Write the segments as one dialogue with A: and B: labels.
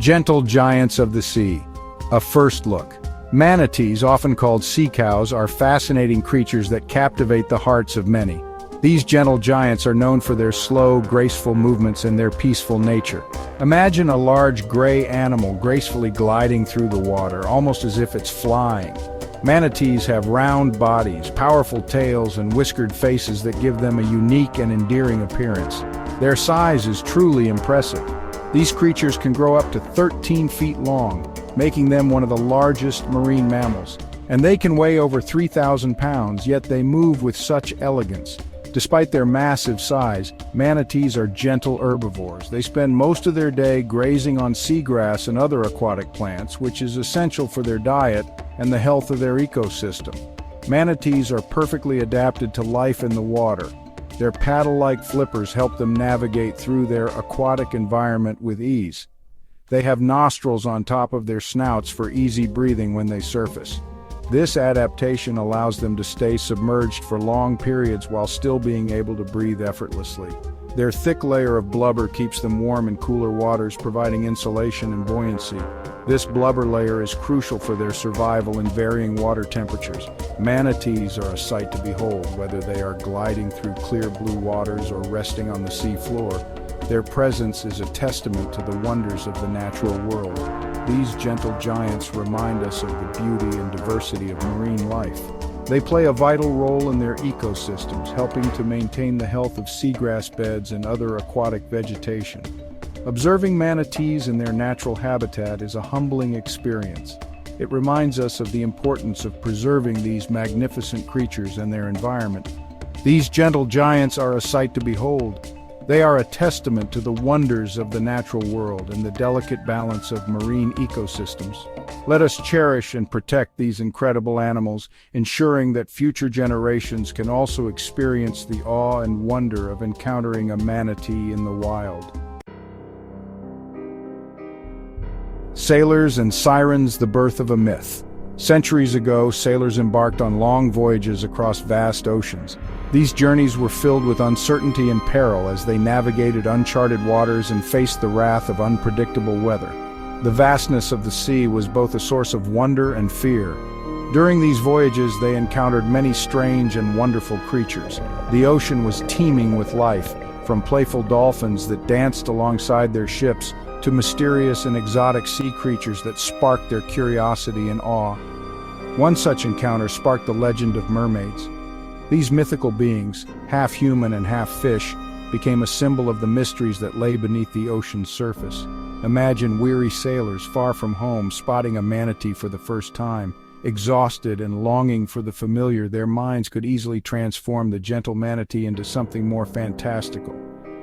A: Gentle giants of the sea. A first look. Manatees, often called sea cows, are fascinating creatures that captivate the hearts of many. These gentle giants are known for their slow, graceful movements and their peaceful nature. Imagine a large gray animal gracefully gliding through the water, almost as if it's flying. Manatees have round bodies, powerful tails, and whiskered faces that give them a unique and endearing appearance. Their size is truly impressive. These creatures can grow up to 13 feet long, making them one of the largest marine mammals. And they can weigh over 3,000 pounds, yet they move with such elegance. Despite their massive size, manatees are gentle herbivores. They spend most of their day grazing on seagrass and other aquatic plants, which is essential for their diet and the health of their ecosystem. Manatees are perfectly adapted to life in the water. Their paddle-like flippers help them navigate through their aquatic environment with ease. They have nostrils on top of their snouts for easy breathing when they surface. This adaptation allows them to stay submerged for long periods while still being able to breathe effortlessly. Their thick layer of blubber keeps them warm in cooler waters, providing insulation and buoyancy. This blubber layer is crucial for their survival in varying water temperatures. Manatees are a sight to behold, whether they are gliding through clear blue waters or resting on the sea floor. Their presence is a testament to the wonders of the natural world. These gentle giants remind us of the beauty and diversity of marine life. They play a vital role in their ecosystems, helping to maintain the health of seagrass beds and other aquatic vegetation. Observing manatees in their natural habitat is a humbling experience. It reminds us of the importance of preserving these magnificent creatures and their environment. These gentle giants are a sight to behold. They are a testament to the wonders of the natural world and the delicate balance of marine ecosystems. Let us cherish and protect these incredible animals, ensuring that future generations can also experience the awe and wonder of encountering a manatee in the wild. Sailors and sirens, the birth of a myth. Centuries ago, sailors embarked on long voyages across vast oceans. These journeys were filled with uncertainty and peril as they navigated uncharted waters and faced the wrath of unpredictable weather. The vastness of the sea was both a source of wonder and fear. During these voyages, they encountered many strange and wonderful creatures. The ocean was teeming with life, from playful dolphins that danced alongside their ships to mysterious and exotic sea creatures that sparked their curiosity and awe. One such encounter sparked the legend of mermaids. These mythical beings, half human and half fish, became a symbol of the mysteries that lay beneath the ocean's surface. Imagine weary sailors far from home spotting a manatee for the first time. Exhausted and longing for the familiar, their minds could easily transform the gentle manatee into something more fantastical.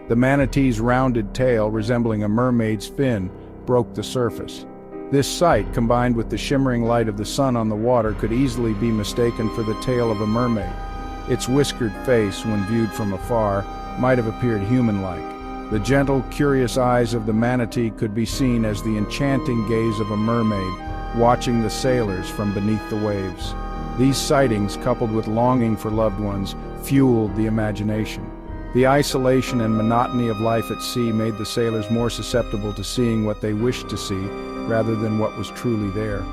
A: The manatee's rounded tail, resembling a mermaid's fin, broke the surface. This sight, combined with the shimmering light of the sun on the water, could easily be mistaken for the tail of a mermaid. Its whiskered face, when viewed from afar, might have appeared human-like. The gentle, curious eyes of the manatee could be seen as the enchanting gaze of a mermaid, watching the sailors from beneath the waves. These sightings, coupled with longing for loved ones, fueled the imagination. The isolation and monotony of life at sea made the sailors more susceptible to seeing what they wished to see, rather than what was truly there.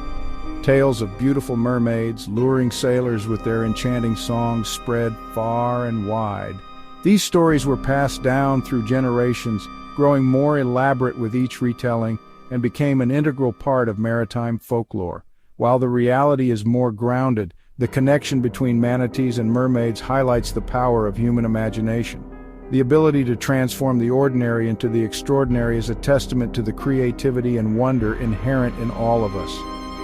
A: Tales of beautiful mermaids, luring sailors with their enchanting songs, spread far and wide. These stories were passed down through generations, growing more elaborate with each retelling, and became an integral part of maritime folklore. While the reality is more grounded, the connection between manatees and mermaids highlights the power of human imagination. The ability to transform the ordinary into the extraordinary is a testament to the creativity and wonder inherent in all of us.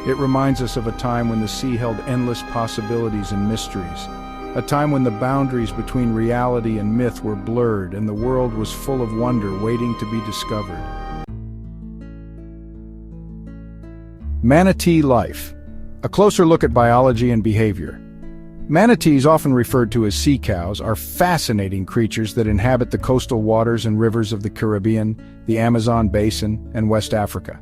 A: It reminds us of a time when the sea held endless possibilities and mysteries, a time when the boundaries between reality and myth were blurred and the world was full of wonder waiting to be discovered. Manatee life. A closer look at biology and behavior. Manatees, often referred to as sea cows, are fascinating creatures that inhabit the coastal waters and rivers of the Caribbean, the Amazon basin, and West Africa.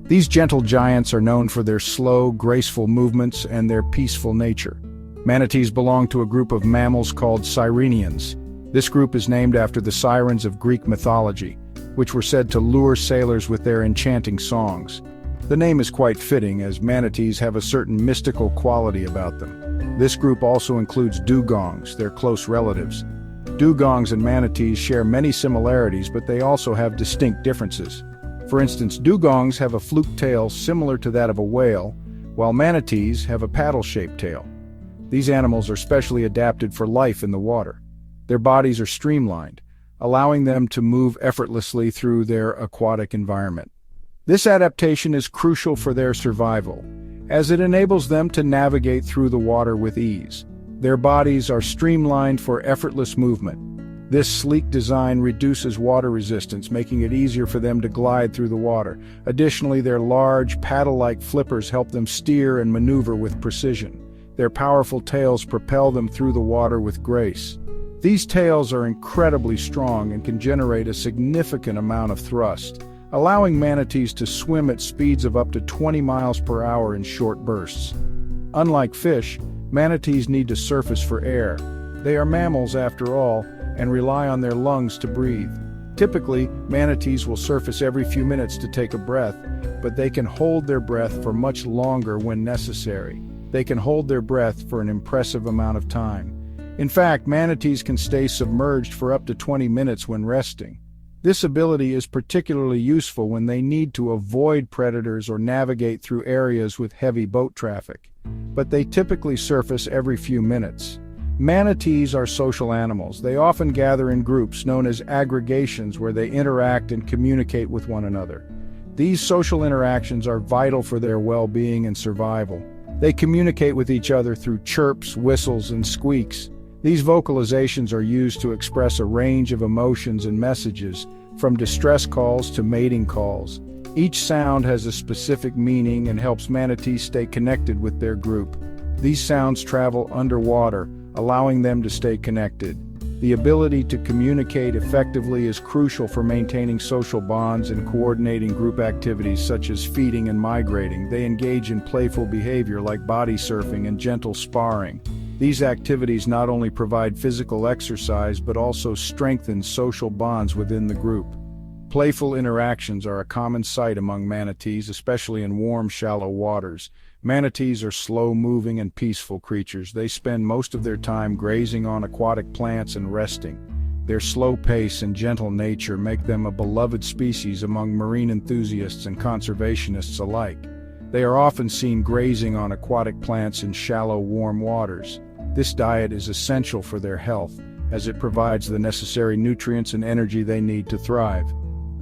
A: These gentle giants are known for their slow, graceful movements and their peaceful nature. Manatees belong to a group of mammals called sirenians. This group is named after the sirens of Greek mythology. which were said to lure sailors with their enchanting songs. The name is quite fitting, as manatees have a certain mystical quality about them. This group also includes dugongs, their close relatives. Dugongs and manatees share many similarities, but they also have distinct differences. For instance, dugongs have a fluke tail similar to that of a whale, while manatees have a paddle-shaped tail. These animals are specially adapted for life in the water. Their bodies are streamlined, allowing them to move effortlessly through their aquatic environment. This adaptation is crucial for their survival, as it enables them to navigate through the water with ease. Their bodies are streamlined for effortless movement. This sleek design reduces water resistance, making it easier for them to glide through the water. Additionally, their large, paddle-like flippers help them steer and maneuver with precision. Their powerful tails propel them through the water with grace. These tails are incredibly strong and can generate a significant amount of thrust, allowing manatees to swim at speeds of up to 20 miles per hour in short bursts. Unlike fish, manatees need to surface for air. They are mammals after all, and rely on their lungs to breathe. Typically, manatees will surface every few minutes to take a breath, but they can hold their breath for much longer when necessary. They can hold their breath for an impressive amount of time. In fact, manatees can stay submerged for up to 20 minutes when resting. This ability is particularly useful when they need to avoid predators or navigate through areas with heavy boat traffic. But they typically surface every few minutes. Manatees are social animals. They often gather in groups known as aggregations where they interact and communicate with one another. These social interactions are vital for their well-being and survival. They communicate with each other through chirps, whistles, and squeaks. These vocalizations are used to express a range of emotions and messages, from distress calls to mating calls. Each sound has a specific meaning and helps manatees stay connected with their group. These sounds travel underwater, allowing them to stay connected. The ability to communicate effectively is crucial for maintaining social bonds and coordinating group activities such as feeding and migrating. They engage in playful behavior like body surfing and gentle sparring. These activities not only provide physical exercise but also strengthen social bonds within the group. Playful interactions are a common sight among manatees, especially in warm, shallow waters. Manatees are slow-moving and peaceful creatures. They spend most of their time grazing on aquatic plants and resting. Their slow pace and gentle nature make them a beloved species among marine enthusiasts and conservationists alike. They are often seen grazing on aquatic plants in shallow, warm waters. This diet is essential for their health, as it provides the necessary nutrients and energy they need to thrive.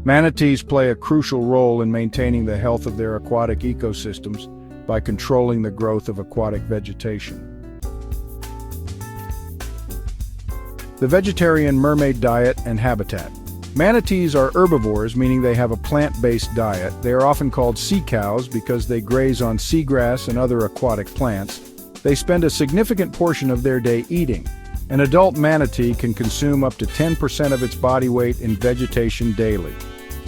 A: Manatees play a crucial role in maintaining the health of their aquatic ecosystems by controlling the growth of aquatic vegetation. The vegetarian mermaid diet and habitat. Manatees are herbivores, meaning they have a plant-based diet. They are often called sea cows because they graze on seagrass and other aquatic plants. They spend a significant portion of their day eating. An adult manatee can consume up to 10% of its body weight in vegetation daily.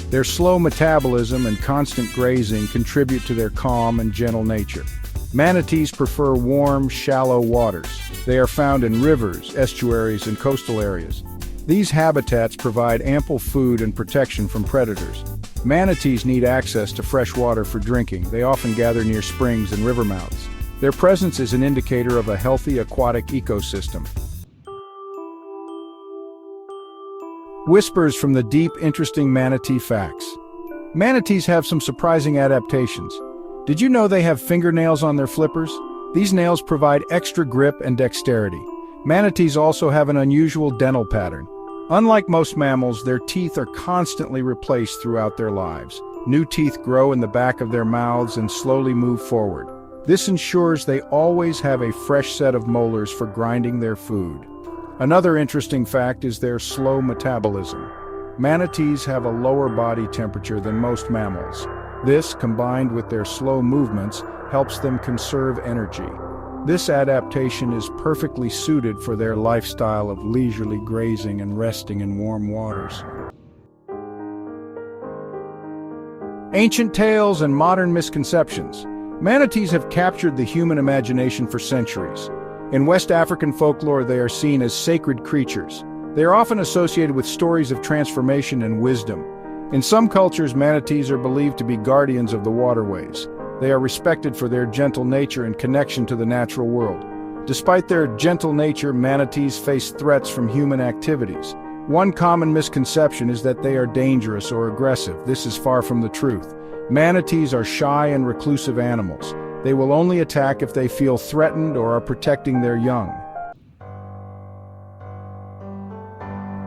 A: Their slow metabolism and constant grazing contribute to their calm and gentle nature. Manatees prefer warm, shallow waters. They are found in rivers, estuaries, and coastal areas. These habitats provide ample food and protection from predators. Manatees need access to fresh water for drinking. They often gather near springs and river mouths. Their presence is an indicator of a healthy aquatic ecosystem. Whispers from the deep, interesting manatee facts. Manatees have some surprising adaptations. Did you know they have fingernails on their flippers? These nails provide extra grip and dexterity. Manatees also have an unusual dental pattern. Unlike most mammals, their teeth are constantly replaced throughout their lives. New teeth grow in the back of their mouths and slowly move forward. This ensures they always have a fresh set of molars for grinding their food. Another interesting fact is their slow metabolism. Manatees have a lower body temperature than most mammals. This, combined with their slow movements, helps them conserve energy. This adaptation is perfectly suited for their lifestyle of leisurely grazing and resting in warm waters. Ancient tales and modern misconceptions. Manatees have captured the human imagination for centuries. In West African folklore, they are seen as sacred creatures. They are often associated with stories of transformation and wisdom. In some cultures, manatees are believed to be guardians of the waterways. They are respected for their gentle nature and connection to the natural world. Despite their gentle nature, manatees face threats from human activities. One common misconception is that they are dangerous or aggressive. This is far from the truth. Manatees are shy and reclusive animals. They will only attack if they feel threatened or are protecting their young.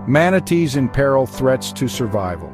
A: Manatees in peril, threats to survival.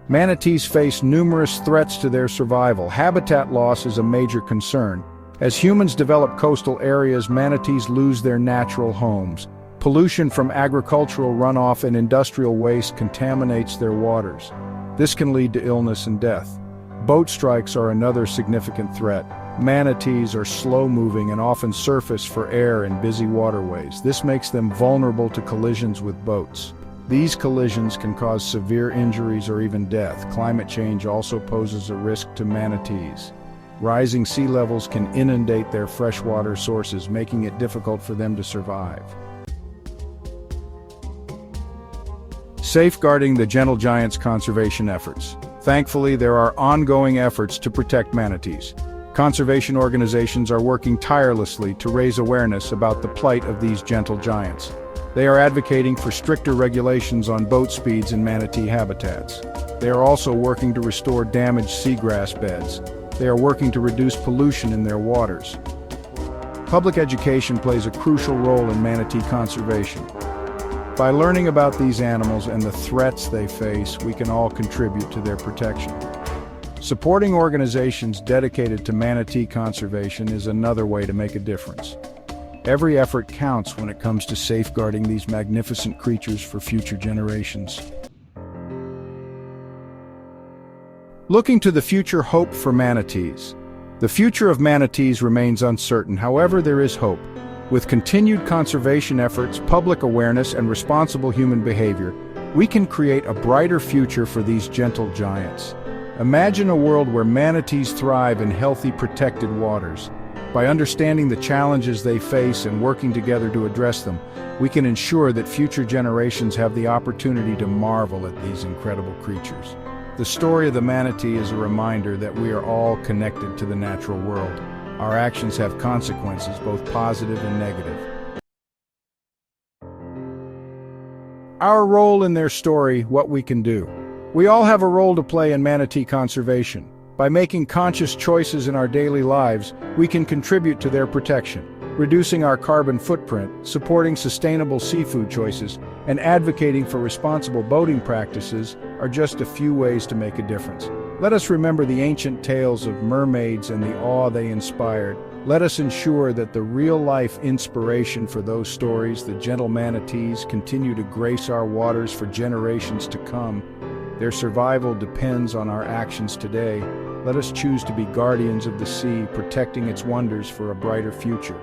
A: Manatees face numerous threats to their survival. Habitat loss is a major concern. As humans develop coastal areas, manatees lose their natural homes. Pollution from agricultural runoff and industrial waste contaminates their waters. This can lead to illness and death. Boat strikes are another significant threat. Manatees are slow-moving and often surface for air in busy waterways. This makes them vulnerable to collisions with boats. These collisions can cause severe injuries or even death. Climate change also poses a risk to manatees. Rising sea levels can inundate their freshwater sources, making it difficult for them to survive. Safeguarding the gentle giant's conservation efforts. Thankfully, there are ongoing efforts to protect manatees. Conservation organizations are working tirelessly to raise awareness about the plight of these gentle giants. They are advocating for stricter regulations on boat speeds in manatee habitats. They are also working to restore damaged seagrass beds. They are working to reduce pollution in their waters. Public education plays a crucial role in manatee conservation. By learning about these animals and the threats they face, we can all contribute to their protection. Supporting organizations dedicated to manatee conservation is another way to make a difference. Every effort counts when it comes to safeguarding these magnificent creatures for future generations. Looking to the future, hope for manatees. The future of manatees remains uncertain. However, there is hope. With continued conservation efforts, public awareness, and responsible human behavior, we can create a brighter future for these gentle giants. Imagine a world where manatees thrive in healthy, protected waters. By understanding the challenges they face and working together to address them, we can ensure that future generations have the opportunity to marvel at these incredible creatures. The story of the manatee is a reminder that we are all connected to the natural world. Our actions have consequences, both positive and negative. Our role in their story, what we can do. We all have a role to play in manatee conservation. By making conscious choices in our daily lives, we can contribute to their protection. Reducing our carbon footprint, supporting sustainable seafood choices, and advocating for responsible boating practices are just a few ways to make a difference. Let us remember the ancient tales of mermaids and the awe they inspired. Let us ensure that the real-life inspiration for those stories, the gentle manatees, continue to grace our waters for generations to come. Their survival depends on our actions today. Let us choose to be guardians of the sea, protecting its wonders for a brighter future.